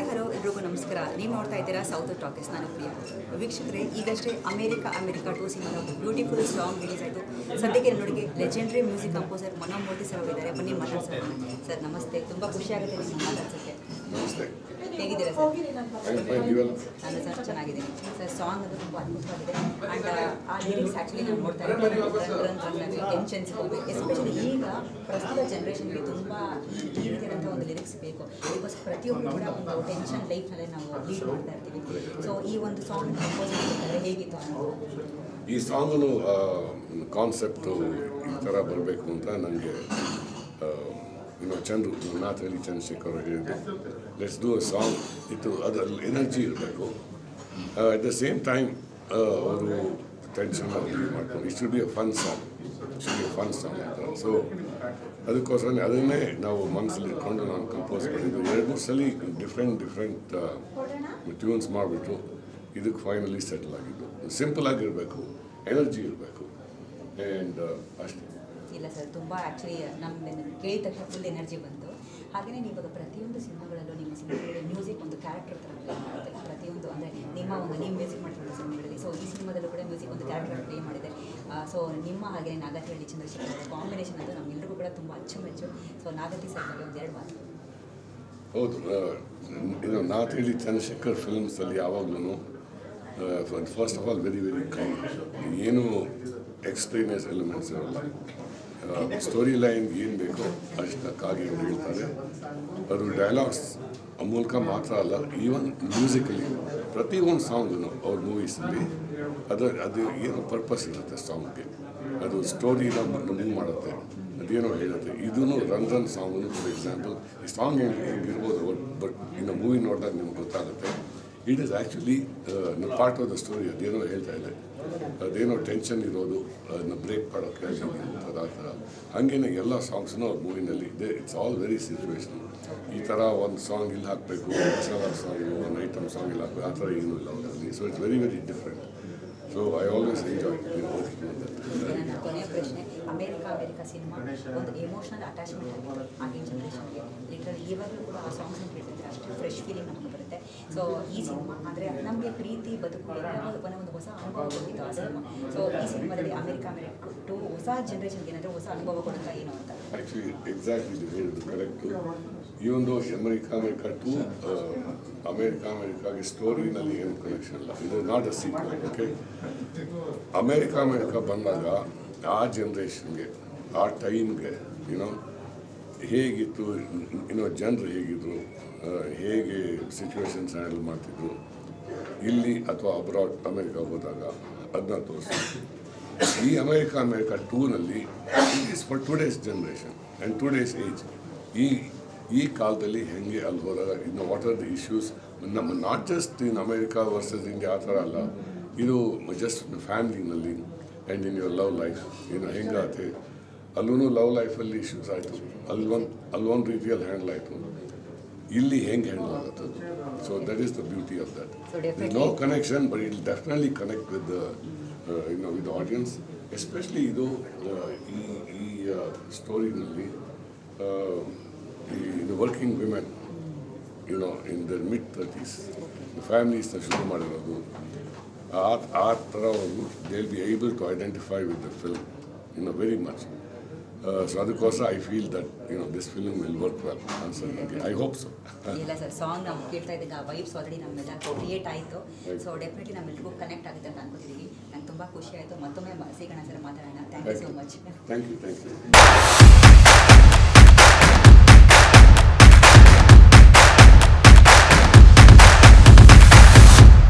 Hi hello ಎಲ್ರಿಗೂ ನಮಸ್ಕಾರ. ನೀವು ನೋಡ್ತಾ ಇದ್ದೀರಾ ಸೌತ್ ಟಾಕೀಸ್. ನಾನು ಪ್ರಿಯಾ. ವೀಕ್ಷಕರೇ, ಈಗಷ್ಟೇ ಅಮೇರಿಕಾ 2 ಸಿನಿಮಾದ ಒಂದು ಬ್ಯೂಟಿಫುಲ್ ಸಾಂಗ್ ರಿಲೀಸ್ ಆಯಿತು. ಸದ್ಯಕ್ಕೆ ನನ್ನೊಳಗೆ legendary music composer Mano Murthy sir ಇದ್ದಾರೆ. ಬನ್ನಿ ಮಾತಾಡ್ಸೋಣ. ಸರ್ ನಮಸ್ತೆ. ತುಂಬ ಖುಷಿಯಾಗುತ್ತೆ ನಿಮ್ಮ ಮಾತಾಡ್ಸೋಕ್ಕೆ. ನಮಸ್ತೆ. ಹೇಗಿದ್ದೀರಾ ಸರ್? ನಾನು ಸರ್ ಚೆನ್ನಾಗಿದ್ದೀನಿ ಸರ್. ಸಾಂಗ್ ಅದು ತುಂಬ ಅದ್ಭುತವಾಗಿದೆ. ಆ್ಯಂಡ್ ಆ ಲಿರಿಕ್ಸ್ ಆ್ಯಕ್ಚುಲಿ ನಾನು ನೋಡ್ತಾ ಇದ್ದೀನಿ. ಟೆನ್ಷನ್ಸ್ ಎಸ್ಪೆಷಲಿ ಈಗ ಪ್ರಸ್ತುತ ಜನ್ರೇಷನ್ಗೆ ತುಂಬ ಈ ರೀತಿಯಾದಂಥ ಒಂದು ಲಿರಿಕ್ಸ್ ಬೇಕು. ಬಿಕಾಸ್ ಪ್ರತಿಯೊಬ್ಬರು ಕೂಡ ಒಂದು ಟೆನ್ಷನ್ ಲೈಫ್ನಲ್ಲೇ ನಾವು ಲೀಡ್ ಮಾಡ್ತಾ ಇರ್ತೀವಿ. ಸೊ ಈ ಒಂದು ಸಾಂಗ್ ಕಂಪೋಸ್ ಮಾಡಿದ್ರೆ ಹೇಗಿತ್ತು ಅನ್ನೋದು? ಈ ಸಾಂಗನು ಕಾನ್ಸೆಪ್ಟು ಈ ಥರ ಬರಬೇಕು ಅಂತ ನನಗೆ ಚಂದ್ರಶೇಖರ್ ಹೇಳಿದ್ದು, ಲೆಟ್ಸ್ ಡೂ ಅ ಸಾಂಗ್. ಅದರಲ್ಲಿ ಎನರ್ಜಿ ಇರಬೇಕು. ಅಟ್ ದ ಸೇಮ್ ಟೈಮ್ ಅವರು ಟೆನ್ಷನ್ ಮಾಡ್ಕೊಂಡು it should be a fun song ಅಂತ. ಸೊ ಅದಕ್ಕೋಸ್ಕರ ಅದನ್ನೇ ನಾವು ಮನಸ್ಸಲ್ಲಿ ಇಟ್ಕೊಂಡು ನಾನು ಕಂಪೋಸ್ ಮಾಡಿದ್ದು. 2-3 ಸಲ ಡಿಫ್ರೆಂಟ್ ಟ್ಯೂನ್ಸ್ ಮಾಡಿಬಿಟ್ಟು ಇದಕ್ಕೆ ಫೈನಲಿ ಸೆಟಲ್ ಆಗಿದ್ದು. ಸಿಂಪಲ್ ಆಗಿರಬೇಕು, ಎನರ್ಜಿ ಇರಬೇಕು, ಆ್ಯಂಡ್ ಅಷ್ಟೇ. ಇಲ್ಲ ಸರ್, ತುಂಬ ಆ್ಯಕ್ಚುಲಿ ನಮ್ಮ ಕೇಳಿದ ತಕ್ಷಣ ಫುಲ್ ಎನರ್ಜಿ ಬಂತು. ಹಾಗೆಯೇ ಇವಾಗ ಪ್ರತಿಯೊಂದು ಸಿನಿಮಾಗಳಲ್ಲೂ ನಿಮ್ಮ ಸಿನಿಮಾಗಳಲ್ಲಿ ಮ್ಯೂಸಿಕ್ ಒಂದು ಕ್ಯಾರೆಕ್ಟರ್ ಥರ ಪ್ಲೇ ಮಾಡುತ್ತೆ. ಪ್ರತಿಯೊಂದು ಅಂದರೆ ನೀವು ಮ್ಯೂಸಿಕ್ ಮಾಡ್ತಿರೋ ಸಿನಿಮಾಗಳಲ್ಲಿ. ಸೊ ಈ ಸಿನಿಮಾದಲ್ಲೂ ಕೂಡ ಮ್ಯೂಸಿಕ್ ಒಂದು ಕ್ಯಾರೆಕ್ಟರ್ ಪ್ಲೇ ಮಾಡಿದೆ. ಸೊ ನಿಮ್ಮ ಹಾಗೆ ನಾಗತಿಹಳ್ಳಿ ಚಂದ್ರಶೇಖರ್ ಕಾಂಬಿನೇಷನ್ ಅದು ನಮ್ಮೆಲ್ಲರಿಗೂ ಕೂಡ ತುಂಬ ಅಚ್ಚುಮೆಚ್ಚು. ಸೊ ನಾಗತಿ ಸರ್ ಬಗ್ಗೆ ಒಂದೆರಡು ಮಾತು. ಹೌದು, ನಾಗತಿಹಳ್ಳಿ ಚಂದ್ರಶೇಖರ್ ಫಿಲ್ಮ್ಸಲ್ಲಿ ಯಾವಾಗಲೂ first of all very come, ಏನು ಎಕ್ಸ್ಟ್ರೀನಿಯಸ್ ಎಲಿಮೆಂಟ್ಸ್ ಇರೋಲ್ಲ. ಸ್ಟೋರಿ ಲೈನ್ ಏನು ಬೇಕೋ ಅಷ್ಟಕ್ಕಾಗಿ ಹೇಳ್ತಾರೆ. ಅದು ಡೈಲಾಗ್ಸ್ ಮೂಲಕ ಮಾತ್ರ ಅಲ್ಲ, ಈವನ್ ಮ್ಯೂಸಿಕಲಿ ಪ್ರತಿಯೊಂದು ಸಾಂಗು ಅವ್ರ ಮೂವೀಸಲ್ಲಿ ಅದು ಏನೋ ಪರ್ಪಸ್ ಇರುತ್ತೆ ಸಾಂಗ್ಗೆ. ಅದು ಸ್ಟೋರಿನ ಮೂವ್ ಮಾಡುತ್ತೆ, ಅದೇನೋ ಹೇಳುತ್ತೆ. ಇದೂ ರಂಜನ್ ಸಾಂಗು ಫಾರ್ ಎಕ್ಸಾಂಪಲ್. ಈ ಸಾಂಗ್ ಹೇಗಿರ್ಬೋದು, ಬಟ್ ಇನ್ನು ಮೂವಿ ನೋಡಿದಾಗ ನಿಮ್ಗೆ ಗೊತ್ತಾಗುತ್ತೆ it is actually part of the story. ಅದೇನೋ ಹೇಳ್ತಾ ಇದೆ, ಅದೇನೋ ಟೆನ್ಷನ್ ಇರೋದು ಅದನ್ನ ಬ್ರೇಕ್ ಮಾಡೋಕ್ಕೆ ಆ ಥರ. ಹಾಗೇನೆ ಎಲ್ಲ ಸಾಂಗ್ಸ್ನೂ ಅವ್ರ ಮೂವಿನಲ್ಲಿ ಇದೆ. It's all very situation. ಈ ಥರ ಒಂದು ಸಾಂಗ್ ಇಲ್ಲಿ ಹಾಕಬೇಕು, ಮಸಾಲ ಸಾಂಗು, ಒಂದು ಐಟಮ್ ಸಾಂಗ್ ಇಲ್ಲಿ ಹಾಕಬೇಕು, ಆ ಥರ ಏನೂ ಇಲ್ಲ ಅವರಲ್ಲಿ. So it's very different. So I always enjoy ನನ್ನ ಕೊನೆಯ ಪ್ರಶ್ನೆ, ಅಮೇರಿಕಾ ಸಿನಿಮಾ ಒಂದು ಎಮೋಷನಲ್ ಅಟ್ಯಾಚ್ಮೆಂಟ್ ಆಗಿದೆ ಆಗಿನ ಜನ್ರೇಷನ್ಗೆ. ಲಿಟ್ರಲಿ ಇವಾಗಲೂ ಕೂಡ ಆ ಸಾಂಗ್ಸ್ ಕೇಳ್ತಿದ್ರೆ ಅಷ್ಟು ಫ್ರೆಶ್ ಫೀಲಿಂಗ್ ನಮಗೆ ಬರುತ್ತೆ. ಸೊ ಈ ಸಿನಿಮಾ ಅಂದರೆ ನಮಗೆ ಪ್ರೀತಿ ಬದುಕು ಒಂದು ಹೊಸ ಅನುಭವ ಕೊಟ್ಟಿತ್ತು ಆ ಸಿನಿಮಾ. ಸೊ ಈ ಸಿನಿಮಾದಲ್ಲಿ ಅಮೇರಿಕಾ 2 ಹೊಸ ಜನ್ರೇಷನ್ಗೆ ಏನಾದರೂ ಹೊಸ ಅನುಭವ ಕೊಡುತ್ತಾ ಏನು ಅಂತ? ಆ್ಯಕ್ಚುಲಿ ಎಕ್ಸಾಕ್ಟ್ಲಿ ಹೇಳಿದ್ದು ಕರೆಕ್ಟು. ಈ ಒಂದು ಅಮೇರಿಕಾ 2 ಅಮೇರಿಕಾಗೆ ಸ್ಟೋರಿನಲ್ಲಿ ಏನು ಕನೆಕ್ಷನ್ ಇಲ್ಲ. ಇದು not a sequel. Okay, America ಬಂದಾಗ ಆ ಜನ್ರೇಷನ್ಗೆ, ಆ ಟೈಮ್ಗೆ ಹೇಗಿತ್ತು, ಜನರು ಹೇಗಿದ್ರು, ಹೇಗೆ ಸಿಚುವೇಶನ್ಸ್ ಹ್ಯಾಂಡಲ್ ಮಾಡ್ತಿದ್ರು ಇಲ್ಲಿ ಅಥವಾ ಅಬ್ರಾಡ್ ಅಮೇರಿಕಾ ಹೋದಾಗ ಅದನ್ನ ತೋರಿಸ್ತೀವಿ. ಈ ಅಮೇರಿಕಾ 2ನಲ್ಲಿ is for today's generation and today's age. ಈ ಕಾಲದಲ್ಲಿ ಹೆಂಗೆ ಅಲ್ಲಿ ಹೋದಾಗ what are the issues, not just in America versus India ಆ ಥರ ಅಲ್ಲ. ಇದು ಜಸ್ಟ್ ಫ್ಯಾಮಿಲಿನಲ್ಲಿ and in your love life ಹೆಂಗಾಗುತ್ತೆ. ಅಲ್ಲೂ ಲವ್ ಲೈಫಲ್ಲಿ ಇಶ್ಯೂಸ್ ಆಯಿತು, ಅಲ್ಲೊಂದು ರೀತಿಯಲ್ಲಿ ಹ್ಯಾಂಡಲ್ ಆಯಿತು, ಇಲ್ಲಿ ಹೆಂಗೆ ಹ್ಯಾಂಡಲ್ ಆಗುತ್ತೆ. So that is the beauty of that. No connection, but it definitely connect with with audience. Especially ಇದು ಈ ಸ್ಟೋರಿನಲ್ಲಿ the working women, in their mid-30s, the families ಶುರು ಮಾಡಿರೋದು ಆ ಥರ ಒಂದು they will be able to identify with the film very much. So ಅದಕ್ಕೋಸ್ಕರ I feel that this film will work well ಅನ್ಸೋದು. I hope so. ಇಲ್ಲ sir, song ನಾವು ಕೇಳ್ತಾ ಇದ್ದಾಗ ಆ ವೈಬ್ಸ್ ಆಲ್ರೆಡಿ ನಮ್ಮೆಲ್ಲ ಕ್ರಿಯೇಟ್ ಆಯಿತು. ಸೊ ಡೆಫಿನೆಟ್ಲಿ ನಮ್ಮೆಲ್ಲರಿಗೂ ಕನೆಕ್ಟ್ ಆಗುತ್ತೆ ಅಂತ ಅನ್ಕೋತಿದ್ದೀವಿ. ನಂಗೆ ತುಂಬ ಖುಷಿ ಆಯಿತು. ಮತ್ತೊಮ್ಮೆ ಸಿಗೋಣ ಸರ್, ಮಾತಾಡೋಣ. Thank you so much. Thank you.